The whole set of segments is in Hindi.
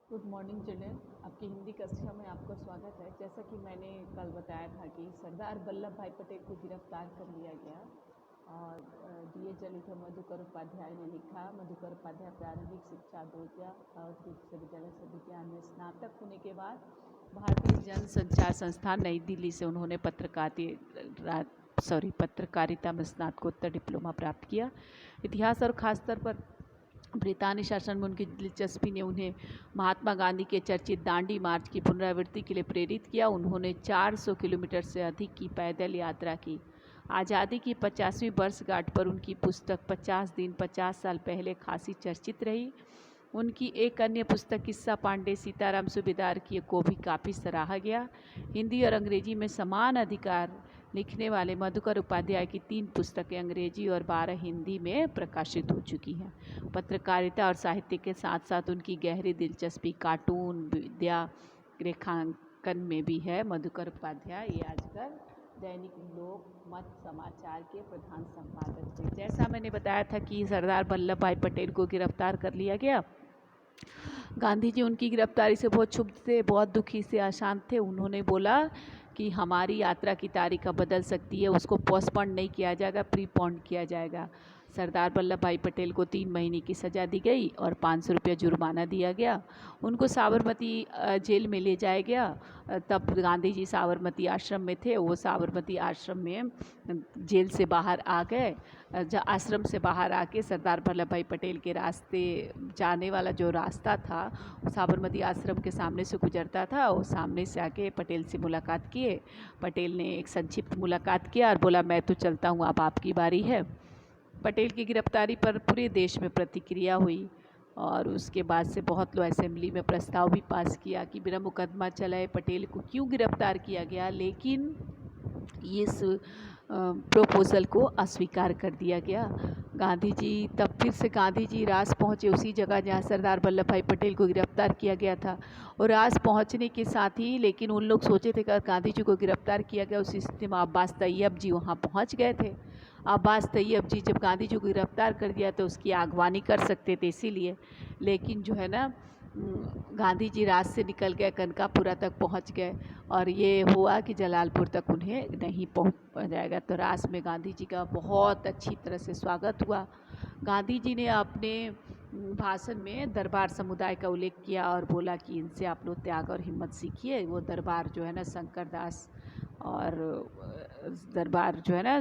Good morning children. आपकी हिंदी कक्षा में आपका स्वागत है। जैसा कि मैंने कल बताया था कि सरदार वल्लभ भाई पटेल को गिरफ्तार कर लिया गया और डीएच लिखे मधुकर उपाध्याय ने लिखा। मधुकर उपाध्याय प्रारंभिक शिक्षा दोजा और विश्वविद्यालय से विज्ञान में स्नातक होने के बाद भारतीय जन संचार संस्थान नई दिल्ली से उन्होंने पत्रकारिता में स्नातकोत्तर डिप्लोमा प्राप्त किया। इतिहास और खासतौर पर ब्रितानी शासन में उनकी दिलचस्पी ने उन्हें महात्मा गांधी के चर्चित दांडी मार्च की पुनरावृत्ति के लिए प्रेरित किया। उन्होंने 400 किलोमीटर से अधिक की पैदल यात्रा की। आज़ादी की 50वीं वर्षगांठ पर उनकी पुस्तक 50 दिन 50 साल पहले खासी चर्चित रही। उनकी एक अन्य पुस्तक किस्सा पांडे सीताराम सूबेदार की को भी काफ़ी सराहा गया। हिंदी और अंग्रेजी में समान अधिकार लिखने वाले मधुकर उपाध्याय की 3 पुस्तकें अंग्रेजी और 12 हिंदी में प्रकाशित हो चुकी हैं। पत्रकारिता और साहित्य के साथ साथ उनकी गहरी दिलचस्पी कार्टून विद्या रेखांकन में भी है। मधुकर उपाध्याय ये आजकल दैनिक लोकमत समाचार के प्रधान संपादक थे। जैसा मैंने बताया था कि सरदार वल्लभ भाई पटेल को गिरफ्तार कर लिया गया। गांधी जी उनकी गिरफ्तारी से बहुत क्षुब्ध थे, बहुत दुखी से, अशांत थे। उन्होंने बोला कि हमारी यात्रा की तारीख अब बदल सकती है, उसको पोस्टपोन नहीं किया जाएगा, प्रीपोन किया जाएगा। सरदार वल्लभ भाई पटेल को 3 महीने की सज़ा दी गई और 500 रुपया जुर्माना दिया गया। उनको साबरमती जेल में ले जाया गया। तब गांधी जी साबरमती आश्रम में थे। वो साबरमती आश्रम में जेल से बाहर आ गए। आश्रम से बाहर आके सरदार वल्लभ भाई पटेल के रास्ते जाने वाला जो रास्ता था साबरमती आश्रम के सामने से गुजरता था। वो सामने से आके पटेल से मुलाकात किए। पटेल ने एक संक्षिप्त मुलाकात किया और बोला मैं तो चलता हूँ, अब आपकी बारी है। पटेल की गिरफ्तारी पर पूरे देश में प्रतिक्रिया हुई और उसके बाद से बहुत लोग असेंबली में प्रस्ताव भी पास किया कि बिना मुकदमा चलाए पटेल को क्यों गिरफ्तार किया गया, लेकिन इस प्रोपोज़ल को अस्वीकार कर दिया गया। गांधी जी तब फिर से गांधी जी रास पहुँचे उसी जगह जहाँ सरदार वल्लभ भाई पटेल को गिरफ्तार किया गया था। और रास पहुँचने के साथ ही लेकिन उन लोग सोचे थे कि गांधी जी को गिरफ्तार किया गया उस स्थिति में अब्बास तैयब जी वहाँ पहुँच गए थे। अब्बास तैयब जी जब गांधी जी को गिरफ्तार कर दिया तो उसकी अगवानी कर सकते थे इसीलिए, लेकिन जो है ना गांधी जी रात से निकल गए, कनकापुरा तक पहुंच गए और ये हुआ कि जलालपुर तक उन्हें नहीं पहुंच जाएगा। तो रास में गांधी जी का बहुत अच्छी तरह से स्वागत हुआ। गांधी जी ने अपने भाषण में दरबार समुदाय का उल्लेख किया और बोला कि इनसे आप लोग त्याग और हिम्मत सीखिए। वो दरबार जो है ना शंकर दास और दरबार जो है ना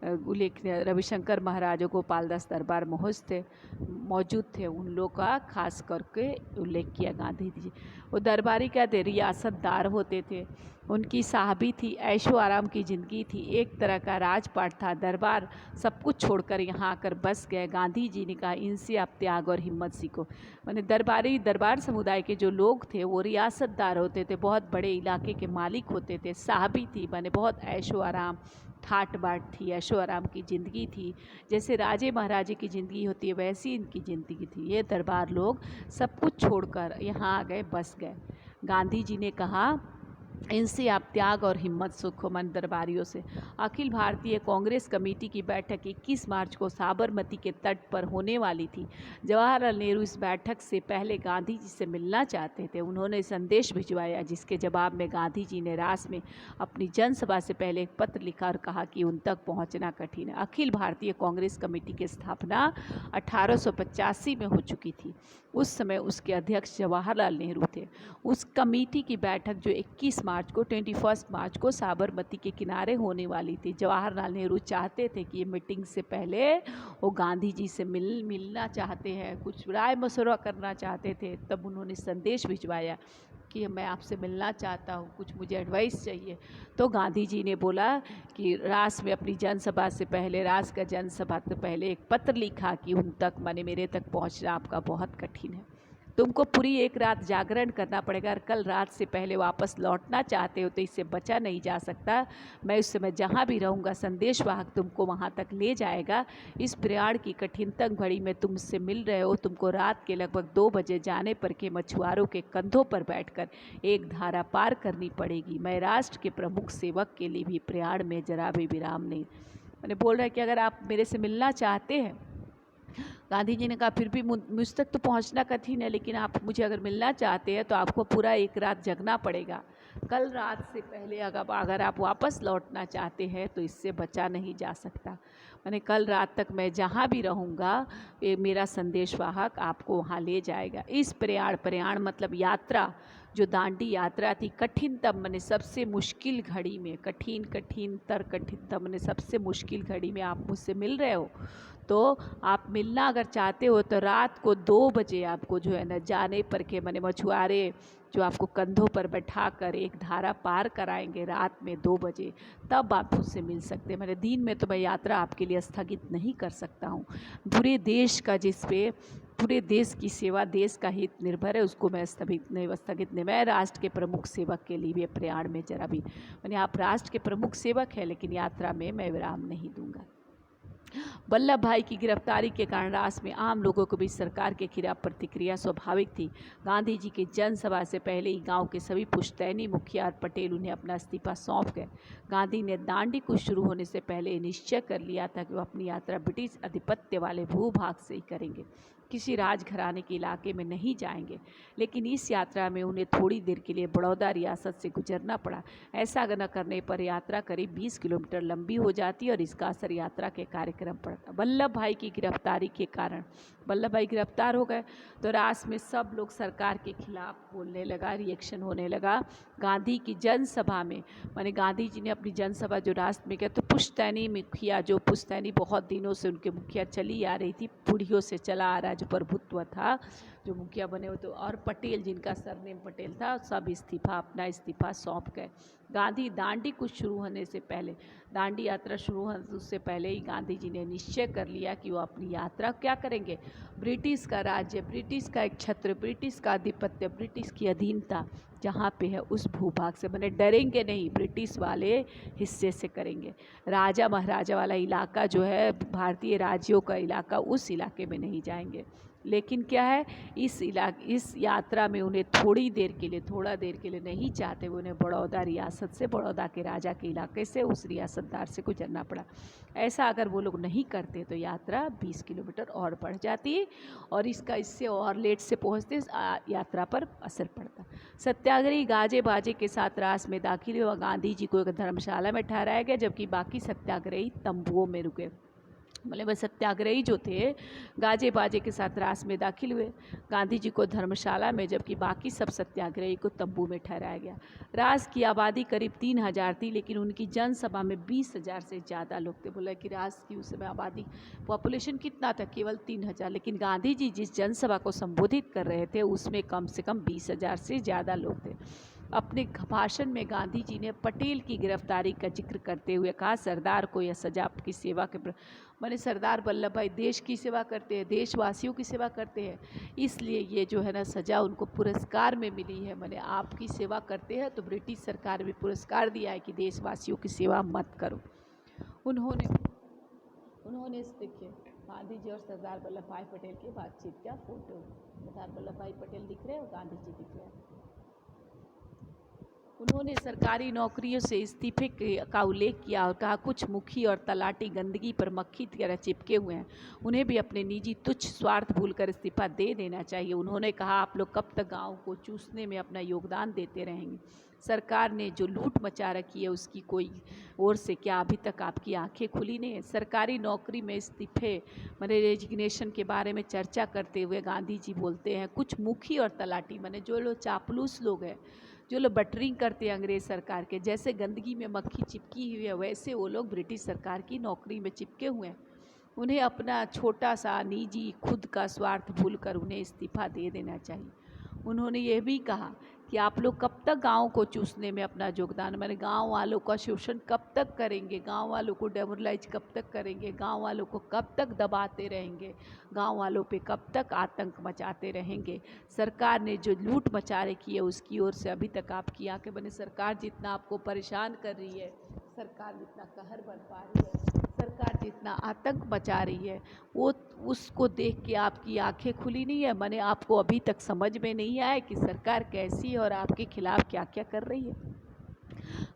उल्लेख रविशंकर महाराज गोपाल दास दरबार मौजूद थे, उन लोग का खास करके उल्लेख किया गांधी जी। वो दरबारी क्या थे, रियासतदार होते थे। उनकी साहबी थी, ऐशो आराम की ज़िंदगी थी, एक तरह का राजपाट था। दरबार सब कुछ छोड़कर यहाँ आकर बस गए। गांधी जी ने कहा इनसे आप त्याग और हिम्मत सीखो। मैंने दरबार समुदाय के जो लोग थे वो रियासतदार होते थे, बहुत बड़े इलाके के मालिक होते थे। साहबी थी मैंने बहुत ऐशो आराम ठाट बाट थी, ऐशो आराम की ज़िंदगी थी। जैसे राजे महाराजे की ज़िंदगी होती है वैसी इनकी ज़िंदगी थी। ये दरबार लोग सब कुछ छोड़कर यहाँ आ गए, बस गए। गांधी जी ने कहा इनसे आप त्याग और हिम्मत सीखो मन दरबारियों से। अखिल भारतीय कांग्रेस कमेटी की बैठक 21 मार्च को साबरमती के तट पर होने वाली थी। जवाहरलाल नेहरू इस बैठक से पहले गांधी जी से मिलना चाहते थे। उन्होंने संदेश भिजवाया जिसके जवाब में गांधी जी ने रास में अपनी जनसभा से पहले एक पत्र लिखा और कहा कि उन तक पहुंचना कठिन है। अखिल भारतीय कांग्रेस कमेटी की स्थापना 1885 में हो चुकी थी। उस समय उसके अध्यक्ष जवाहरलाल नेहरू थे। उस कमेटी की बैठक जो 21 मार्च को साबरमती के किनारे होने वाली थी। जवाहरलाल नेहरू चाहते थे कि ये मीटिंग से पहले वो गांधी जी से मिलना चाहते हैं, कुछ राय मशवरा करना चाहते थे। तब उन्होंने संदेश भिजवाया कि मैं आपसे मिलना चाहता हूँ, कुछ मुझे एडवाइस चाहिए। तो गांधी जी ने बोला कि रास में अपनी जनसभा से पहले, रास का जनसभा से पहले एक पत्र लिखा कि उन तक माने मेरे तक पहुँचना आपका बहुत कठिन है। तुमको पूरी एक रात जागरण करना पड़ेगा और कल रात से पहले वापस लौटना चाहते हो तो इससे बचा नहीं जा सकता। मैं उस समय जहाँ भी रहूँगा संदेशवाहक तुमको वहाँ तक ले जाएगा। इस प्रयाण की कठिनतम घड़ी में तुमसे मिल रहे हो। तुमको रात के लगभग 2 बजे जाने पर के मछुआरों के कंधों पर बैठकर एक धारा पार करनी पड़ेगी। मैं राष्ट्र के प्रमुख सेवक के लिए भी प्रयाण में जरा भी विराम नहीं। मैंने बोल रहा है कि अगर आप मेरे से मिलना चाहते हैं गांधी जी ने कहा फिर भी मुझ तक तो पहुंचना कठिन है, लेकिन आप मुझे अगर मिलना चाहते हैं तो आपको पूरा एक रात जगना पड़ेगा। कल रात से पहले अगर आप वापस लौटना चाहते हैं तो इससे बचा नहीं जा सकता। मैंने कल रात तक मैं जहाँ भी रहूँगा मेरा संदेशवाहक आपको वहाँ ले जाएगा। इस प्रयाण मतलब यात्रा, जो दांडी यात्रा थी, कठिनतम मैंने सबसे मुश्किल घड़ी में, कठिनतम मैंने सबसे मुश्किल घड़ी में आप मुझसे मिल रहे हो। तो आप मिलना अगर चाहते हो तो रात को 2 बजे आपको जो है ना जाने पर के मैंने मछुआरे जो आपको कंधों पर बैठा कर एक धारा पार कराएंगे रात में 2 बजे, तब आप मुझसे मिल सकते हैं। मैंने दिन में तो मैं यात्रा आपके लिए स्थगित नहीं कर सकता हूँ। पूरे देश का पूरे देश की सेवा, देश का हित निर्भर है, उसको मैं स्थगित नहीं। मैं राष्ट्र के प्रमुख सेवक के लिए भी प्रयाण में जरा भी मैंने, आप राष्ट्र के प्रमुख सेवक हैं लेकिन यात्रा में मैं विराम नहीं दूंगा। वल्लभ भाई की गिरफ्तारी के कारण रास में आम लोगों को भी सरकार के खिलाफ प्रतिक्रिया स्वाभाविक थी। गांधी जी की जनसभा से पहले ही गांव के सभी पुश्तैनी मुखिया और पटेल उन्हें अपना इस्तीफा सौंप गए। गांधी ने दांडी कूच शुरू होने से पहले निश्चय कर लिया था कि वो अपनी यात्रा ब्रिटिश आधिपत्य वाले भूभाग से ही करेंगे, किसी राजघराने के इलाके में नहीं जाएंगे। लेकिन इस यात्रा में उन्हें थोड़ी देर के लिए बड़ौदा रियासत से गुजरना पड़ा। ऐसा न करने पर यात्रा करीब 20 किलोमीटर लंबी हो जाती और इसका असर यात्रा के कार्यक्रम पड़ता। वल्लभ भाई की गिरफ्तारी के कारण वल्लभ भाई गिरफ्तार हो गए तो रास में सब लोग सरकार के खिलाफ बोलने लगा, रिएक्शन होने लगा। गांधी की जनसभा में माने गांधी जी ने अपनी जनसभा जो राष्ट्र में किया तो पुश्तैनी मुखिया, जो पुश्तैनी बहुत दिनों से उनके मुखिया चली आ रही थी, पीढ़ियों से चला आ रहा जो प्रभुत्व था, जो मुखिया बने हुए, तो और पटेल जिनका सरनेम पटेल था, सब अपना इस्तीफा सौंप गए। गांधी दांडी कूच शुरू होने से पहले, दांडी यात्रा शुरू होने से पहले ही गांधी जी ने निश्चय कर लिया कि वो अपनी यात्रा क्या करेंगे, ब्रिटिश का राज्य, ब्रिटिश का एक छत्र, ब्रिटिश का आधिपत्य, ब्रिटिश की अधीनता जहाँ पे है उस भूभाग से मैंने डरेंगे नहीं, ब्रिटिश वाले हिस्से से करेंगे। राजा महाराजा वाला इलाका जो है, भारतीय राज्यों का इलाका, उस इलाके में नहीं जाएंगे। लेकिन क्या है, इस यात्रा में उन्हें थोड़ा देर के लिए नहीं चाहते, वो उन्हें बड़ौदा रियासत से, बड़ौदा के राजा के इलाके से, उस रियासतदार से गुजरना पड़ा। ऐसा अगर वो लोग नहीं करते तो यात्रा 20 किलोमीटर और बढ़ जाती और इससे और लेट से पहुँचते, यात्रा पर असर पड़ता। सत्याग्रही गाजे बाजे के साथ रास में दाखिल हुआ। गांधी जी को एक धर्मशाला में ठहराया गया जबकि बाकी सत्याग्रही तंबुओं में रुके। मतलब वह सत्याग्रही जो थे गाजे बाजे के साथ रास में दाखिल हुए, गांधी जी को धर्मशाला में जबकि बाकी सब सत्याग्रही को तंबू में ठहराया गया। रास की आबादी करीब 3000 थी लेकिन उनकी जनसभा में 20,000 से ज़्यादा लोग थे। बोला कि रास की उस समय आबादी, पॉपुलेशन कितना था, केवल 3000, लेकिन गांधी जी जिस जनसभा को संबोधित कर रहे थे उसमें कम से कम 20,000 से ज़्यादा लोग थे। अपने भाषण में गांधी जी ने पटेल की गिरफ्तारी का जिक्र करते हुए कहा, सरदार को यह सजा आपकी सेवा के माने सरदार वल्लभ भाई देश की सेवा करते हैं, देशवासियों की सेवा करते हैं, इसलिए ये जो है ना सज़ा उनको पुरस्कार में मिली है। माने आपकी सेवा करते हैं तो ब्रिटिश सरकार भी पुरस्कार दिया है कि देशवासियों की सेवा मत करो। उन्होंने देखिए गांधी जी और सरदार वल्लभ भाई पटेल की बातचीत का फोटो, सरदार वल्लभ भाई पटेल दिख रहे हैं और गांधी जी दिख रहे हैं। उन्होंने सरकारी नौकरियों से इस्तीफे का उल्लेख किया और कहा कुछ मुखी और तलाटी गंदगी पर मक्खी की तरह चिपके हुए हैं, उन्हें भी अपने निजी तुच्छ स्वार्थ भूलकर इस्तीफा दे देना चाहिए। उन्होंने कहा आप लोग कब तक गाँव को चूसने में अपना योगदान देते रहेंगे? सरकार ने जो लूट मचा रखी है उसकी कोई ओर से क्या अभी तक आपकी आंखें खुली नहीं है? सरकारी नौकरी में इस्तीफे मैंने रेजिग्नेशन के बारे में चर्चा करते हुए गांधी जी बोलते हैं कुछ मुखी और तलाटी मैंने जो लोग चापलूस लोग हैं, जो लोग बटरिंग करते हैं अंग्रेज़ सरकार के, जैसे गंदगी में मक्खी चिपकी हुई है वैसे वो लोग ब्रिटिश सरकार की नौकरी में चिपके हुए हैं। उन्हें अपना छोटा सा निजी खुद का स्वार्थ भूलकर उन्हें इस्तीफा दे देना चाहिए। उन्होंने ये भी कहा कि आप लोग कब तक गाँव को चूसने में अपना योगदान, मैंने गाँव वालों का शोषण कब तक करेंगे, गाँव वालों को डेमोरलाइज कब तक करेंगे, गाँव वालों को कब तक दबाते रहेंगे, गाँव वालों पे कब तक आतंक मचाते रहेंगे? सरकार ने जो लूट मचा रखी है उसकी ओर से अभी तक आपकी आंखें बने। सरकार जितना आपको परेशान कर रही है, सरकार जितना कहर बरपा रही है, सरकार जितना आतंक मचा रही है, वो उसको देख के आपकी आंखें खुली नहीं है? मैंने आपको अभी तक समझ में नहीं आया कि सरकार कैसी है और आपके खिलाफ क्या क्या कर रही है?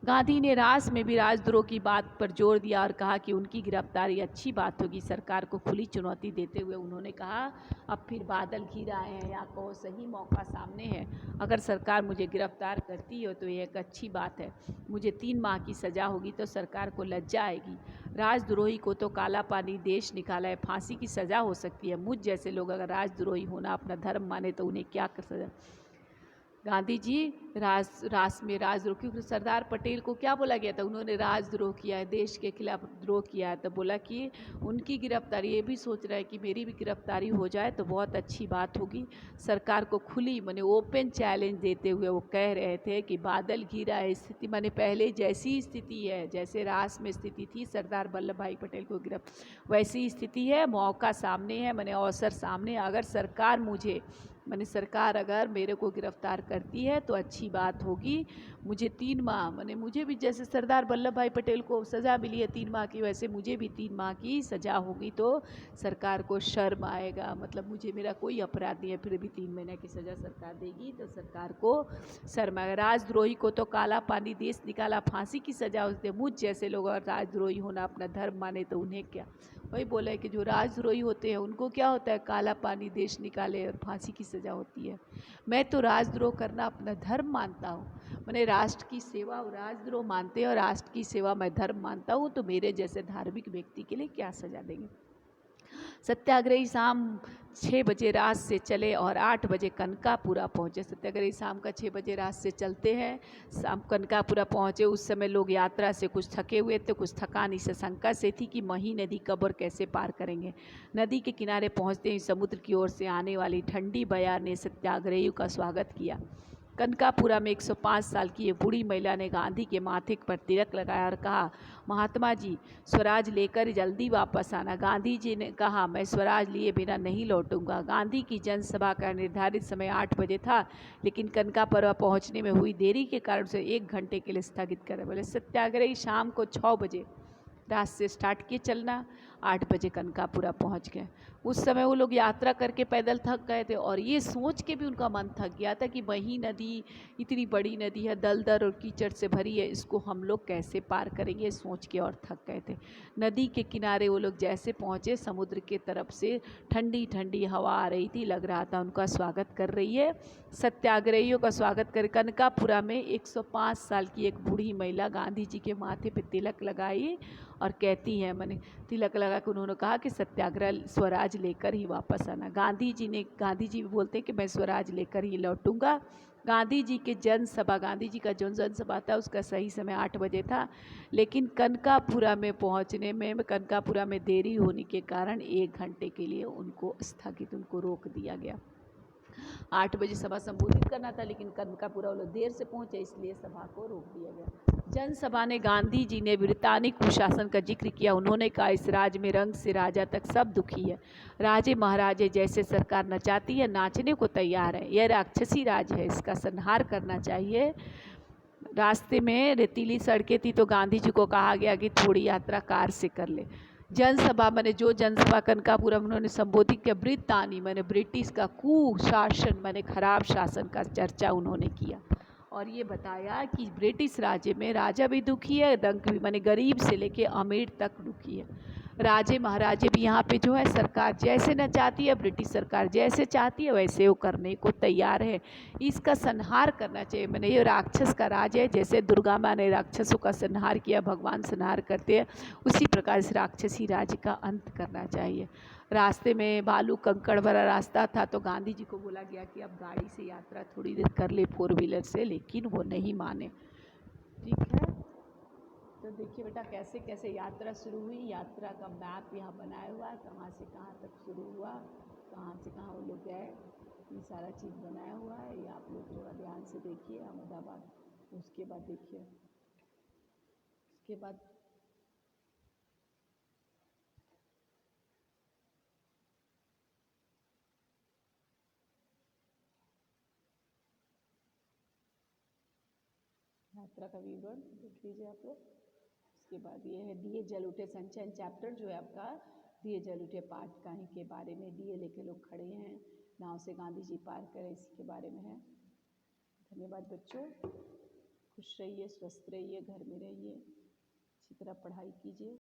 गांधी ने रास में भी राजद्रोह की बात पर जोर दिया और कहा कि उनकी गिरफ्तारी अच्छी बात होगी। सरकार को खुली चुनौती देते हुए उन्होंने कहा, अब फिर बादल घिर आए हैं या कहो सही मौका सामने है। अगर सरकार मुझे गिरफ्तार करती हो तो ये एक अच्छी बात है। मुझे 3 माह की सज़ा होगी तो सरकार को लज्जा आएगी। राजद्रोही को तो काला पानी देश निकाला है, फांसी की सज़ा हो सकती है। मुझ जैसे लोग अगर राजद्रोही होना अपना धर्म माने तो उन्हें क्या कर सज़ा। गांधी जी रास में राजद्रोह, क्योंकि सरदार पटेल को क्या बोला गया था, उन्होंने राजद्रोह किया है, देश के खिलाफ द्रोह किया है। तो बोला कि उनकी गिरफ्तारी, ये भी सोच रहा है कि मेरी भी गिरफ्तारी हो जाए तो बहुत अच्छी बात होगी। सरकार को खुली माने ओपन चैलेंज देते हुए वो कह रहे थे कि बादल घिरा है, स्थिति माने पहले जैसी स्थिति है, जैसे रास में स्थिति थी सरदार वल्लभ भाई पटेल को वैसी स्थिति है। मौका सामने है, माने अवसर सामने। अगर सरकार मुझे माने सरकार अगर मेरे को गिरफ्तार करती है तो अच्छी बात होगी। मुझे 3 माह माने मुझे भी जैसे सरदार वल्लभ भाई पटेल को सज़ा मिली है 3 माह की, वैसे मुझे भी 3 माह की सज़ा होगी तो सरकार को शर्म आएगा। मतलब मुझे मेरा कोई अपराध नहीं है, फिर भी 3 महीने की सज़ा सरकार देगी तो सरकार को शर्म आएगा। राजद्रोही को तो काला पानी देश निकाला, फांसी की सज़ा होती है। मुझ जैसे लोग अगर राजद्रोही होना अपना धर्म माने तो उन्हें क्या। वही बोला है कि जो राजद्रोही होते हैं उनको क्या होता है, काला पानी देश निकाले और फांसी की सज़ा होती है। मैं तो राजद्रोह करना अपना धर्म मानता हूँ। मैंने राष्ट्र की सेवा और राजद्रोह मानते हैं और राष्ट्र की सेवा मैं धर्म मानता हूँ, तो मेरे जैसे धार्मिक व्यक्ति के लिए क्या सज़ा देंगे। सत्याग्रही शाम 6 बजे रात से चले और 8 बजे कनकापुरा पहुँचे। सत्याग्रही शाम का 6 बजे रात से चलते हैं, शाम कनकापुरा पहुँचे। उस समय लोग यात्रा से कुछ थके हुए थे, कुछ थकानी से शंका से थी कि मही नदी कब और कैसे पार करेंगे। नदी के किनारे पहुँचते ही समुद्र की ओर से आने वाली ठंडी बयार ने सत्याग्रहियों का स्वागत किया। कनकापुरा में 105 साल की ये बूढ़ी महिला ने गांधी के माथे पर तिलक लगाया और कहा, महात्मा जी स्वराज लेकर जल्दी वापस आना। गांधी जी ने कहा, मैं स्वराज लिए बिना नहीं लौटूंगा। गांधी की जनसभा का निर्धारित समय 8 बजे था, लेकिन कनकापुरा पहुंचने में हुई देरी के कारण से 1 घंटे के लिए स्थगित करे। बोले सत्याग्रही शाम को 6 बजे रात से स्टार्ट किए चलना, 8 बजे कनकापुरा पहुंच गए। उस समय वो लोग यात्रा करके पैदल थक गए थे और ये सोच के भी उनका मन थक गया था कि वही नदी इतनी बड़ी नदी है, दलदल और कीचड़ से भरी है, इसको हम लोग कैसे पार करेंगे, सोच के और थक गए थे। नदी के किनारे वो लोग जैसे पहुँचे, समुद्र के तरफ से ठंडी ठंडी हवा आ रही थी, लग रहा था उनका स्वागत कर रही है। सत्याग्रहियों का स्वागत कर कनकापुरा में 105 साल की एक बूढ़ी महिला गांधी जी के माथे पे तिलक लगाई और कहती है, मैंने तिलक लगा के उन्होंने कहा कि सत्याग्रह स्वराज लेकर ही वापस आना। गांधी जी भी बोलते हैं कि मैं स्वराज लेकर ही लौटूंगा। गांधी जी के जनसभा, गांधी जी का जो जनसभा था उसका सही समय 8 बजे था, लेकिन कनकापुरा में पहुंचने में कनकापुरा में देरी होने के कारण 1 घंटे के लिए उनको रोक दिया गया। 8 बजे सभा संबोधित करना था, लेकिन कनकापुरा वो लोग देर से पहुंचे, इसलिए सभा को रोक दिया गया। जनसभा ने गांधी जी ने ब्रिटानिक कुशासन का जिक्र किया। उन्होंने कहा, इस राज्य में रंग से राजा तक सब दुखी है। राजे महाराजे जैसे सरकार नचाती है, नाचने को तैयार है। यह राक्षसी राज है, इसका संहार करना चाहिए। रास्ते में रेतीली सड़कें थी तो गांधी जी को कहा गया कि थोड़ी यात्रा कार से कर ले। जनसभा मैंने जो जनसभा कनकापुरा में उन्होंने संबोधित किया, ब्रितानी मैंने ब्रिटिश का कुशासन मैंने खराब शासन का चर्चा उन्होंने किया और ये बताया कि ब्रिटिश राज्य में राजा भी दुखी है, रंग भी मैंने गरीब से लेके अमीर तक दुखी है। राजे महाराजे भी यहाँ पे जो है सरकार जैसे न चाहती है, ब्रिटिश सरकार जैसे चाहती है वैसे वो करने को तैयार है। इसका संहार करना चाहिए। मैंने ये राक्षस का राज है, जैसे दुर्गा माँ ने राक्षसों का संहार किया, भगवान संहार करते हैं, उसी प्रकार इस राक्षसी राज्य का अंत करना चाहिए। रास्ते में बालू कंकड़ भरा रास्ता था तो गांधी जी को बोला गया कि अब गाड़ी से यात्रा थोड़ी देर कर ले 4 व्हीलर से, लेकिन वो नहीं माने। ठीक है, तो देखिए बेटा कैसे कैसे यात्रा शुरू हुई। यात्रा का मैप यहाँ बनाया हुआ है, कहाँ से कहाँ तक शुरू हुआ, कहाँ से कहाँ वो लोग गए, ये सारा चीज़ बनाया हुआ है। ये आप लोग थोड़ा ध्यान से देखिए। अहमदाबाद, उसके बाद देखिए, उसके बाद यात्रा का विवरण देख लीजिए आप लोग। उसके बाद ये है दिए जल उठे संचयन चैप्टर, जो है आपका दिए जल उठे पाठ कहीं के बारे में, दिए लेके लोग खड़े हैं, नाव से गांधी जी पार करें, इसी के बारे में है। धन्यवाद बच्चों। खुश रहिए, स्वस्थ रहिए, घर में रहिए, अच्छी तरह पढ़ाई कीजिए।